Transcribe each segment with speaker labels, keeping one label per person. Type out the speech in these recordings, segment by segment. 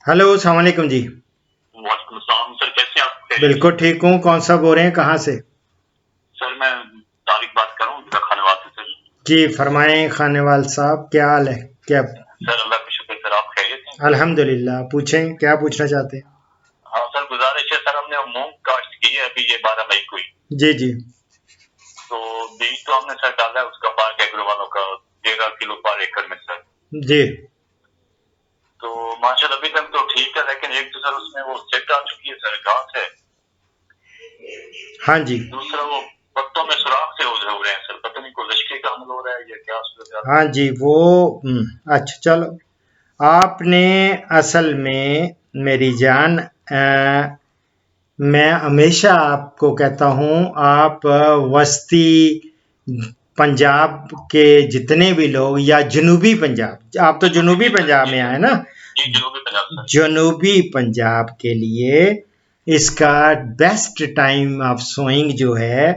Speaker 1: Hello, अस्सलाम वालेकुम जी।
Speaker 2: वालेकुम अस्सलाम सर, कैसे हैं आप?
Speaker 1: बिल्कुल ठीक हूँ। कौन सा बोल रहे हैं, कहाँ से?
Speaker 2: सर मैं तारिक बात कर रहा हूँ खानेवाल से सर।
Speaker 1: जी फरमाएं खानेवाल साहब, क्या हाल है? क्या?
Speaker 2: सर अल्लाह का शुक्र सर, आप खैरियत हैं?
Speaker 1: अल्हम्दुलिल्लाह। पूछें, क्या पूछना चाहते हैं?
Speaker 2: हाँ सर, गुजारिश है सर, हमने मूंग काश्त की है अभी, ये 12 मई को ही।
Speaker 1: जी जी।
Speaker 2: तो बीज तो हमने सर डाला है उसका, पार्क एग्रो वालों का 13 किलो पर एकड़ में सर।
Speaker 1: जी।
Speaker 2: तो माशाल्लाह अभी तक तो ठीक है, लेकिन एक तो सर उसमें वो सेट आ चुकी है सर, घास है।
Speaker 1: हाँ जी।
Speaker 2: दूसरा वो पत्तों में सुराख से हो रहे हैं सर, पता नहीं कोई लश्के का हमल हो रहा है या क्या सूरत हाल है।
Speaker 1: हाँ जी, वो अच्छा चलो। आपने असल में मेरी जान, मैं हमेशा आपको कहता हूँ, आप वस्ती पंजाब के जितने भी लोग, या जनूबी पंजाब, आप तो जनूबी पंजाब में आए ना,
Speaker 2: जी जनूबी पंजाब सर।
Speaker 1: जनूबी पंजाब के लिए इसका बेस्ट टाइम ऑफ सोइंग जो है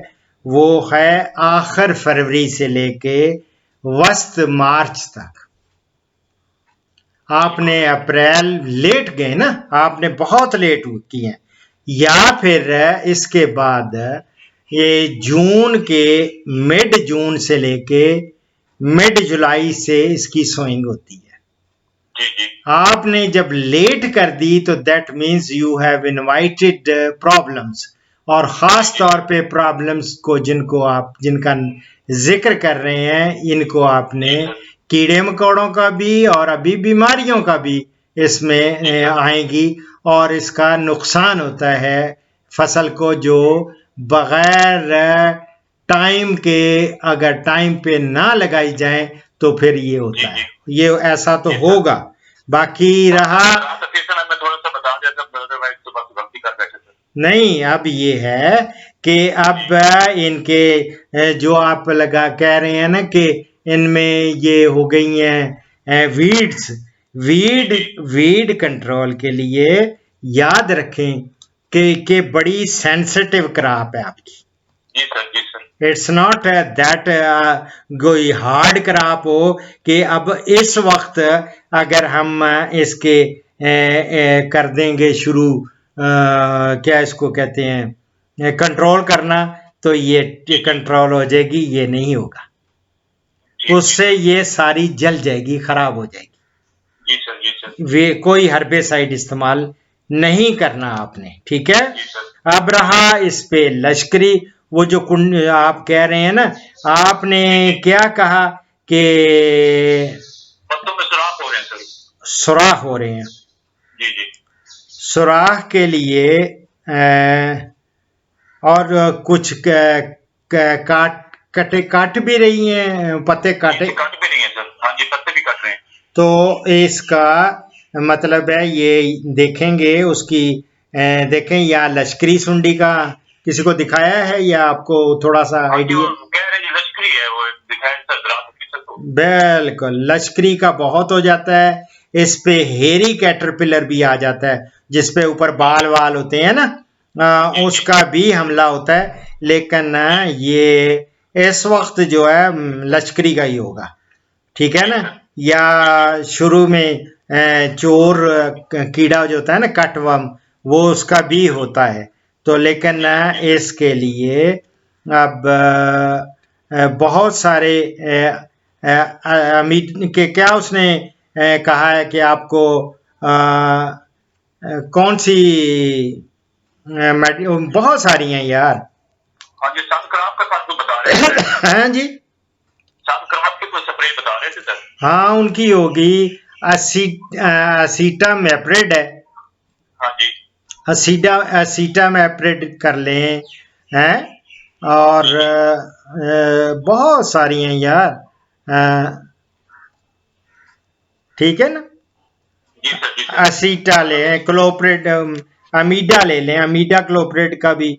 Speaker 1: वो है आखिर फरवरी से लेके वस्त मार्च तक। आपने अप्रैल लेट गए ना, आपने बहुत लेट किए हैं। या फिर इसके बाद ये जून के मिड जून से लेके मिड जुलाई से इसकी सोइंग होती है।
Speaker 2: जी जी
Speaker 1: आपने जब लेट कर दी तो that means you have invited problems, और खास तौर पे प्रॉब्लम्स को जिनका जिक्र कर रहे हैं, इनको आपने कीड़े मकोड़ों का भी और अभी बीमारियों का भी इसमें आएगी, और इसका नुकसान होता है फसल को, जो बगैर टाइम के अगर टाइम पे ना लगाई जाए तो फिर ये होता है, ये ऐसा तो होगा। बाकी रहा
Speaker 2: मैं थोड़ा सा बता दिया था, अदरवाइज तो बस गलती कर बैठे थे।
Speaker 1: नहीं, अब ये है कि अब इनके जो आप लगा कह रहे हैं ना कि इनमें ये हो गई हैं वीड्स, वीड कंट्रोल के लिए याद रखें कि बड़ी सेंसिटिव क्रॉप है आपकी।
Speaker 2: जी सर जी सर।
Speaker 1: इट्स नॉट दैट कोई हार्ड क्रॉप हो कि अब इस वक्त अगर हम इसके कर देंगे शुरू, क्या इसको कहते हैं, कंट्रोल करना, तो ये कंट्रोल हो जाएगी, ये नहीं होगा। उससे ये सारी जल जाएगी, खराब हो जाएगी।
Speaker 2: जी सर जी सर।
Speaker 1: वे कोई हर्बेसाइड इस्तेमाल नहीं करना आपने, ठीक है? अब रहा इस पे लश्करी, वो जो आप कह रहे हैं ना, आपने क्या कहा कि
Speaker 2: पत्तों में सुराख हो रहे हैं सर।
Speaker 1: सुराख हो रहे हैं।
Speaker 2: जी जी।
Speaker 1: सुराख के लिए और कुछ काट भी रही हैं, पत्ते काटे
Speaker 2: काट भी रही हैं सर, हाँ जी पत्ते भी काट रहे हैं।
Speaker 1: तो इसका मतलब है ये देखेंगे उसकी, देखें या लश्करी सुंडी का किसी को दिखाया है, या आपको थोड़ा सा आइडिया?
Speaker 2: कह रहे हैं लश्करी है वो, दिखाया सर जरा तो।
Speaker 1: बिल्कुल, लश्करी का बहुत हो जाता है। इस पे हेरी कैटरपिलर भी आ जाता है, जिसपे ऊपर बाल वाल होते हैं ना, उसका भी हमला होता है। लेकिन ये इस वक्त जो है लश्करी का ही होगा, ठीक है ना? या शुरू में चोर कीड़ा जो होता है ना, कटवर्म, वो उसका भी होता है। तो लेकिन इसके लिए अब बहुत सारे अमीर के क्या उसने कहा है कि आपको कौन सी बहुत सारी हैं यार।
Speaker 2: हाँ जी, सनक्राफ्ट का साथ तो बता रहे थे।
Speaker 1: हैं जी,
Speaker 2: सनक्राफ्ट की कोई स्प्रे बता रहे थे सर।
Speaker 1: हाँ उनकी होगी, असीटा मैप्रेड है।
Speaker 2: हाँ जी।
Speaker 1: असीटा मैप्रेड कर लें हैं, और बहुत सारी हैं यार, ठीक है ना?
Speaker 2: जी सर जी सर।
Speaker 1: असीटा लें, क्लोप्रेड, अमीडा ले लें, अमीडा क्लोप्रेड का भी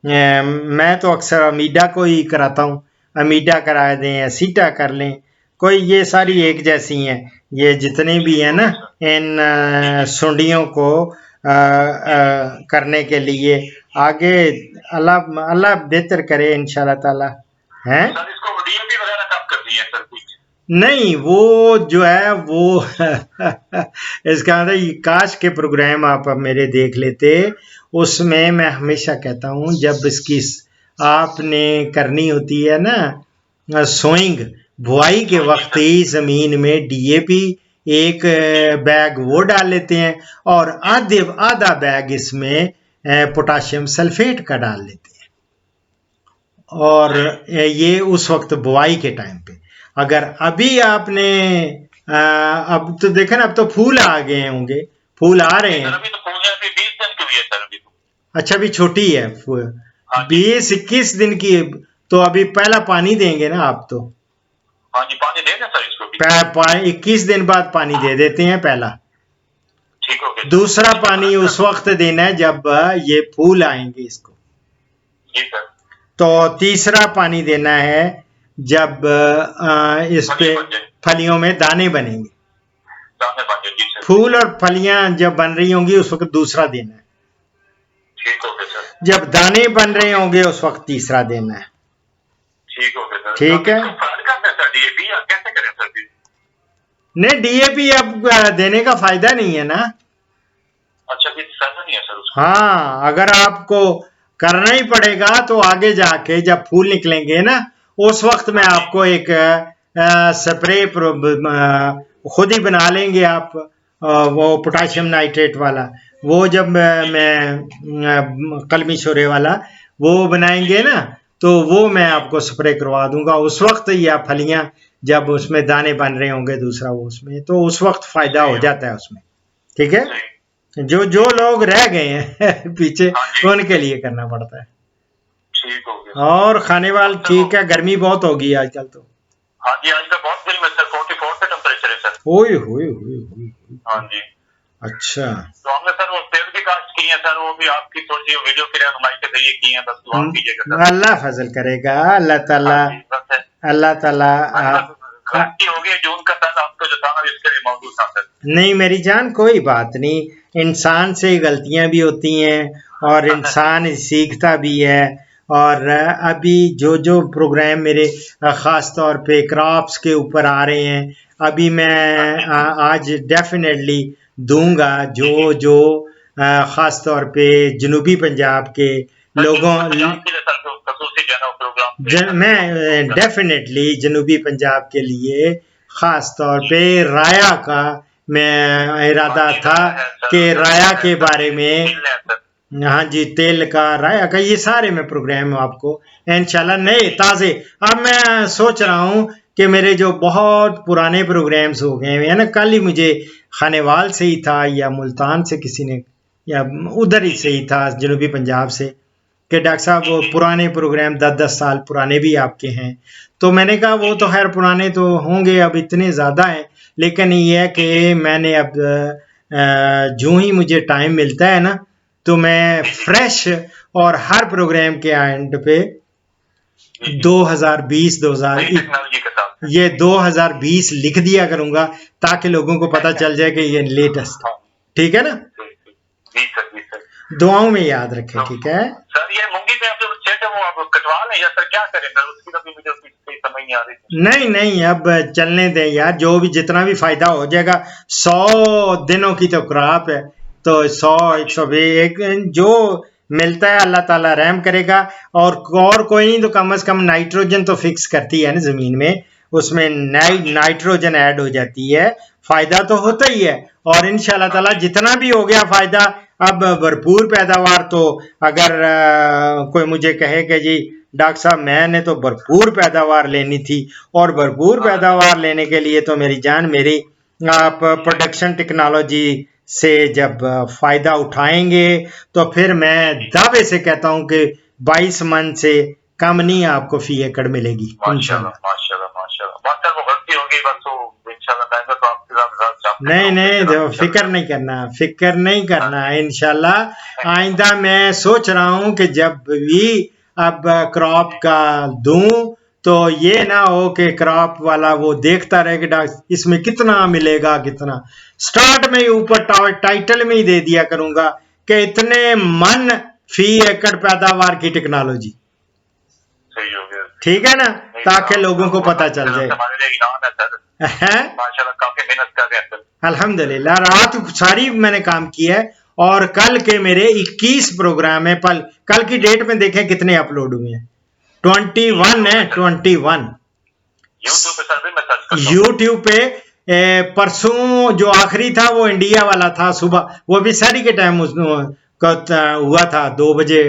Speaker 1: मैं तो अक्सर अमीडा को ही कराता हूँ। अमीडा करा दें, असीटा कर लें, कोई ये सारी एक जैसी हैं। ये जितनी भी हैं ना, इन सुंडियों को करने के लिए आगे अल्लाह अल्लाह बेहतर करे इंशाल्लाह ताला। हैं
Speaker 2: सर इसको डीएपी वगैरह कब कर दिए सर कुछ?
Speaker 1: नहीं वो जो है वो इसका मतलब ये काश के प्रोग्राम आप अब मेरे देख लेते। उसमें मैं हमेशा कहता हूँ जब इसकी आपने करनी होती है ना सोइंग, बुआई के वक्त ही जमीन में डीएपी एक बैग वो डाल लेते हैं और आधा बैग इसमें पोटाशियम सल्फेट का डाल लेते हैं। और ये उस वक्त बुआई के टाइम पे। अगर अभी आपने अब तो देखा ना, अब तो फूल आ गए होंगे, फूल आ रहे हैं।
Speaker 2: अभी तो फूल है, अभी 20 दिन की हुई है सर अभी तो।
Speaker 1: अच्छा अभी छोटी है, 20-21 दिन की। तो अभी पहला पानी देंगे ना आप तो?
Speaker 2: हाँ जी पानी दे दें सर इसको।
Speaker 1: 21 दिन बाद पानी दे देते हैं पहला।
Speaker 2: ठीक हो गया।
Speaker 1: दूसरा पानी उस वक्त देना है जब ये फूल आएंगे इसको।
Speaker 2: जी सर।
Speaker 1: तो तीसरा पानी देना है जब इस पे फलियों में दाने बनेंगे।
Speaker 2: दाने बन जाए, जी सर।
Speaker 1: फूल और फलियां जब बन रही होंगी उस वक्त दूसरा देना है।
Speaker 2: ठीक हो गया सर।
Speaker 1: जब दाने बन रहे होंगे उस वक्त तीसरा देना है।
Speaker 2: ठीक हो गया सर।
Speaker 1: ठीक है।
Speaker 2: डीएपी कैसे करें सर?
Speaker 1: नहीं डीएपी अब देने का फायदा नहीं है ना।
Speaker 2: अच्छा फायदा नहीं है सर उसका।
Speaker 1: हाँ अगर आपको करना ही पड़ेगा तो आगे जाके जब फूल निकलेंगे ना उस वक्त में आपको एक स्प्रे खुद ही बना लेंगे आप, वो पोटाशियम नाइट्रेट वाला। वो जब मैं कलमी शोरे वाला वो बनाएंगे ना तो वो मैं आपको स्प्रे करवा दूंगा उस वक्त, या फलियां जब उसमें दाने बन रहे होंगे दूसरा वो उसमें, तो उस वक्त फायदा हो जाता है उसमें। ठीक है। जो लोग रह गए हैं पीछे उनके लिए करना पड़ता है।
Speaker 2: ठीक हो गया।
Speaker 1: और खाने वाल ठीक है, गर्मी बहुत होगी आजकल तो।
Speaker 2: हाँ जी आजकल बहुत गर्मी है सर, 44 का टेम्परेचर है सर।
Speaker 1: ओए
Speaker 2: हाँ जी।
Speaker 1: अच्छा
Speaker 2: तो हमने सर वो पेड़ की काश्त की है सर, वो भी आपकी थोड़ी सी वीडियो की रहनुमाई के जरिए की है, बस दुआ कीजिएगा सर।
Speaker 1: अल्लाह फजल करेगा, अल्लाह ताला
Speaker 2: गलती हो गई जून का सर, आपको जताना भी इसके लिए मौजूद था सर।
Speaker 1: नहीं मेरी जान कोई बात नहीं, इंसान से गलतियां भी होती हैं और इंसान सीखता भी है। और अभी जो प्रोग्राम मेरे ख़ास तौर पे क्रॉप्स के ऊपर आ रहे हैं, अभी मैं आज डेफिनेटली दूंगा जो ख़ास तौर पे जनूबी पंजाब के लोगों मैं डेफिनेटली जनूबी पंजाब के लिए ख़ास तौर पे राया का मैं इरादा था कि राया के बारे में, हाँ जी तेल का राया का ये सारे मैं प्रोग्राम आपको इंशाल्लाह नए ताज़े। अब मैं सोच रहा हूँ कि मेरे जो बहुत पुराने प्रोग्राम्स हो गए हैं ना, कल ही मुझे खानेवाल से ही था या मुल्तान से किसी ने या उधर ही से ही था जनूबी पंजाब से कि डॉक्टर साहब वो पुराने प्रोग्राम 10-10 साल पुराने भी आपके हैं। तो मैंने कहा वो तो खैर पुराने तो होंगे, अब इतने ज़्यादा हैं, लेकिन ये है कि मैंने अब जो ही मुझे टाइम मिलता है ना तो मैं फ्रेश और हर प्रोग्राम के एंड पे 2020 ये 2020 लिख दिया करूंगा ताकि लोगों को पता चल जाए कि ये लेटेस्ट। ठीक है ना? दुआओं में याद रखें। ठीक है
Speaker 2: सर। ये मूंगी पे जो सेट है वो आप कटवा लें या सर क्या करें सर, उसकी कभी मुझे कोई समझ नहीं आ रही।
Speaker 1: नहीं अब चलने दें यार, जो भी जितना भी फायदा हो जाएगा। 100 दिनों की तो क्रॉप है, तो 100-120 जो मिलता है अल्लाह ताला रहम करेगा। और कोई नहीं तो कम से कम नाइट्रोजन तो फिक्स करती है ना जमीन में, उसमें नाइट्रोजन ऐड हो जाती है, फायदा तो होता ही है। और इंशाल्लाह ताला जितना भी हो गया फायदा, अब भरपूर पैदावार। तो अगर कोई मुझे कहे कि जी डॉक्टर साहब मैंने तो भरपूर पैदावार लेनी थी, और भरपूर पैदावार लेने के लिए तो मेरी जान मेरी आप प्रोडक्शन टेक्नोलॉजी से जब फायदा उठाएंगे तो फिर मैं दावे से कहता हूं कि 22 मन से कम नहीं आपको फी एकड़ मिलेगी इंशाल्लाह। नहीं फिक्र नहीं करना इंशाल्लाह। आइंदा मैं सोच रहा हूं कि जब भी अब क्रॉप का दूं तो ये ना हो कि क्रॉप वाला वो देखता रहे कि इसमें कितना मिलेगा कितना, स्टार्ट में ही ऊपर टाइटल में ही दे दिया करूंगा कि इतने मन फी एकड़ पैदावार की टेक्नोलॉजी।
Speaker 2: सही हो गया।
Speaker 1: ठीक है ना, ताकि लोगों को पता चल जाए।
Speaker 2: हमारे लिए इनाम है सर, माशाल्लाह काफी मेहनत कर रहे हैं सर।
Speaker 1: अल्हम्दुलिल्लाह, रात सारी मैंने काम किया है और कल के मेरे 21 प्रोग्राम है। कल की डेट में देखें कितने अपलोड हुए हैं, 21 है, 21
Speaker 2: यूट्यूब पे सर भी मैं सर्च करता हूं।
Speaker 1: यूट्यूब पे परसों जो आखिरी था वो इंडिया वाला था सुबह, वो भी सारी के टाइम हुआ था 2 बजे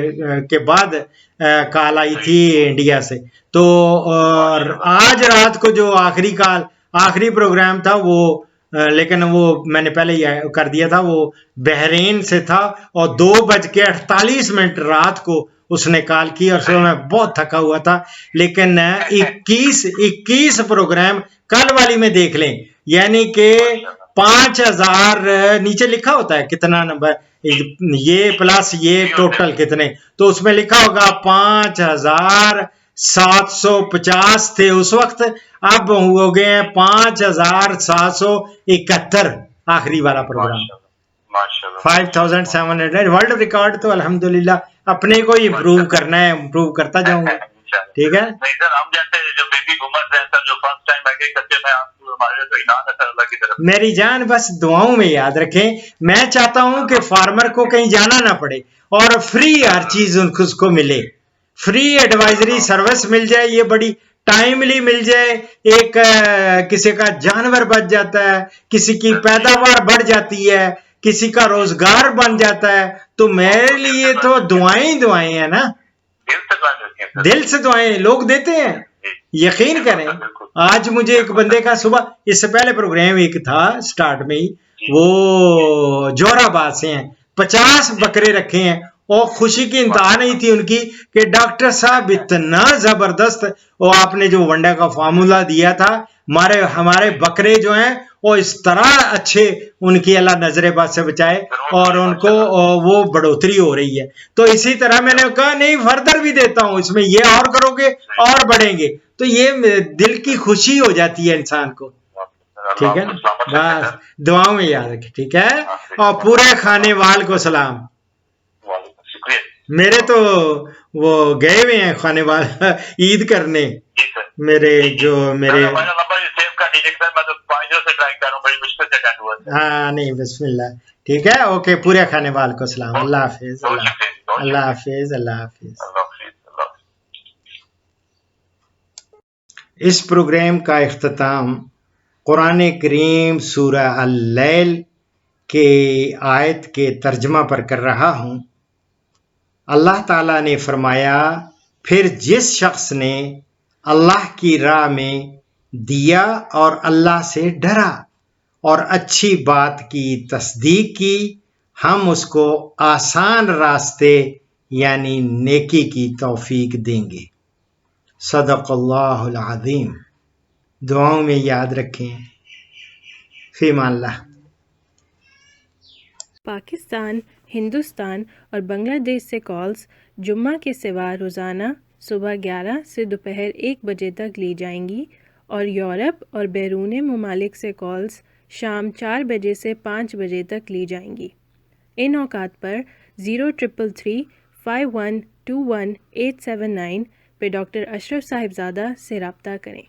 Speaker 1: के बाद कॉल आई थी इंडिया से। तो और आज रात को जो आखिरी प्रोग्राम था वो लेकिन वो मैंने पहले ही कर दिया था, वो बहरीन से था और 2:48 रात को उसने कॉल की और सुबह मैं बहुत थका हुआ था। लेकिन 21 प्रोग्राम कल वाली में देख लें, यानी कि 5000 नीचे लिखा होता है कितना नंबर, ये प्लस ये टोटल कितने, तो उसमें लिखा होगा 5750 थे उस वक्त, अब हो गए हैं 5771 आखिरी वाला प्रोग्राम। 5700 वर्ल्ड रिकॉर्ड तो अल्हम्दुलिल्लाह अपने को ही इम्प्रूव करना है, इम्प्रूव करता जाऊंगा। ठीक है,
Speaker 2: नहीं सर, हम जैसे जो बेबी बूमर्स हैं सर, जो फर्स्ट टाइम आगे करते हैं, आपको हमारे तो इनाम है सर अल्लाह की तरफ।
Speaker 1: मेरी जान बस दुआओं में याद रखें। मैं चाहता हूं कि फार्मर को कहीं जाना ना पड़े और फ्री हर चीज उसको मिले, फ्री एडवाइजरी सर्विस मिल जाए, ये बड़ी टाइमली मिल जाए। एक किसी का जानवर बच जाता है, किसी की पैदावार बढ़ जाती है, किसी का रोजगार बन जाता है, तो मेरे लिए तो दुआएं ही दुआएं है ना, दिल से दुआएं लोग देते हैं, यकीन करें। आज मुझे एक बंदे का सुबह, इससे पहले प्रोग्राम एक था स्टार्ट में ही, वो जोराबाद से हैं, 50 बकरे रखे हैं और खुशी की इंतहा नहीं थी उनकी कि डॉक्टर साहब इतना जबरदस्त, और आपने जो वंडा का फार्मूला दिया था, हमारे बकरे जो हैं वो इस तरह अच्छे, उनकी अल्लाह नजरे बात से बचाए और उनको वो बढ़ोतरी हो रही है। तो इसी तरह मैंने कहा नहीं फर्दर भी देता हूं, इसमें ये और करोगे और बढ़ेंगे, तो ये दिल की खुशी हो जाती है इंसान को। ठीक है, बस दुआओं में याद रखें, ठीक है, और पूरे खाने वाल को सलाम। मेरे तो वो गए हुए हैं खाने वाल ईद करने, मेरे हाँ नहीं बिस्मिल्लाह, ठीक है, ओके, पूरे खाने वाल को सलाम। अल्लाह हाफिज, अल्लाह हाफिज, अल्लाह हाफिज। इस प्रोग्राम का इख्तिताम कुरान करीम सूरह अल-लैल के आयत के तर्जमा पर कर रहा हूँ। अल्लाह ताला ने फरमाया, फिर जिस शख्स ने अल्लाह की राह में दिया और अल्लाह से डरा और अच्छी बात की तस्दीक की, हम उसको आसान रास्ते यानी नेकी की तौफीक देंगे। सदक़ल्लाहुल अज़ीम। दुआओं में याद रखें। फ़ीमानिल्लाह।
Speaker 3: पाकिस्तान, हिंदुस्तान और बांग्लादेश से कॉल्स जुम्मा के सिवा रोज़ाना सुबह 11 से दोपहर 1 बजे तक ली जाएंगी और यूरोप और बैरून ममालिक से कॉल्स शाम 4 बजे से 5 बजे तक ली जाएंगी। इन औकात पर 0333 5121 879 पे डॉक्टर अशरफ साहिबजादा से रब्ता करें।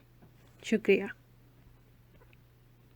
Speaker 3: शुक्रिया।